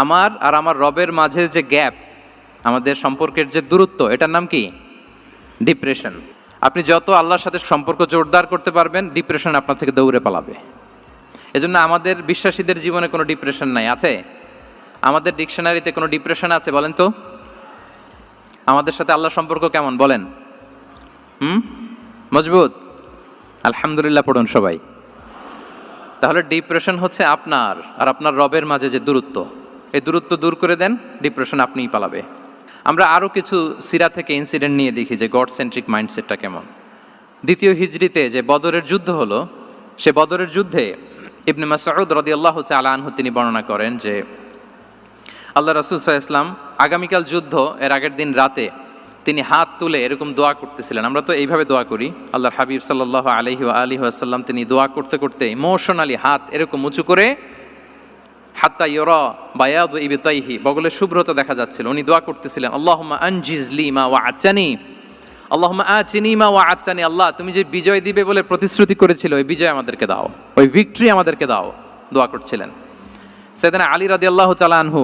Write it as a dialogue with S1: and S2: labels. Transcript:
S1: আমার আর আমার রবের মাঝে যে গ্যাপ, আমাদের সম্পর্কের যে দূরত্ব, এটার নাম কি? ডিপ্রেশন। আপনি যত আল্লাহর সাথে সম্পর্ক জোরদার করতে পারবেন, ডিপ্রেশন আপনার থেকে দৌড়ে পালাবে। এজন্য আমাদের বিশ্বাসীদের জীবনে কোনো ডিপ্রেশন নাই। আছে? আমাদের ডিকশনারিতে কোনো ডিপ্রেশন আছে বলেন তো? আমাদের সাথে আল্লাহর সম্পর্ক কেমন বলেন? মজবুত? আলহামদুলিল্লাহ পড়ুন সবাই। তাহলে ডিপ্রেশন হচ্ছে আপনার আর আপনার রবের মাঝে যে দূরত্ব, এই দূরত্ব দূর করে দেন, ডিপ্রেশন আপনিই পালাবে। আমরা আরও কিছু সিরা থেকে ইনসিডেন্ট নিয়ে দেখি যে গড সেন্ট্রিক মাইন্ডসেটটা কেমন। দ্বিতীয় হিজরিতে যে বদরের যুদ্ধ হলো, সে বদরের যুদ্ধে ইবনে মাসউদ রাদিয়াল্লাহু তাআলা আনহু তিনি বর্ণনা করেন যে আল্লাহ রাসূল সাল্লাল্লাহু আলাইহি ওয়াসাল্লাম আগামীকাল যুদ্ধ এর আগের দিন রাতে তিনি হাত তুলে এরকম দোয়া করতেছিলেন। আমরা তো এইভাবে দোয়া করি। আল্লাহর হাবিব সাল্লাল্লাহু আলাইহি ওয়াসাল্লাম তিনি দোয়া করতে করতে ইমোশনালি হাত এরকম উঁচু করে, হাত্তা ইউরা বায়াদু ইবতাইহি, বগলের শুভ্রতা দেখা যাচ্ছিল। উনি দোয়া করতেছিলেন, আল্লাহুম্মা আনজিজ লি মা ওয়া'আতানি, আল্লাহুম্মা আতিনি মা ওয়া'আতানি, আল্লাহ তুমি যে বিজয় দিবে বলে প্রতিশ্রুতি করেছিলে, ওই বিজয় আমাদেরকে দাও, ওই ভিক্টরি আমাদেরকে দাও। দোয়া করছিলেন। সাইয়েদনা আলী রাদিয়াল্লাহু তাআলা আনহু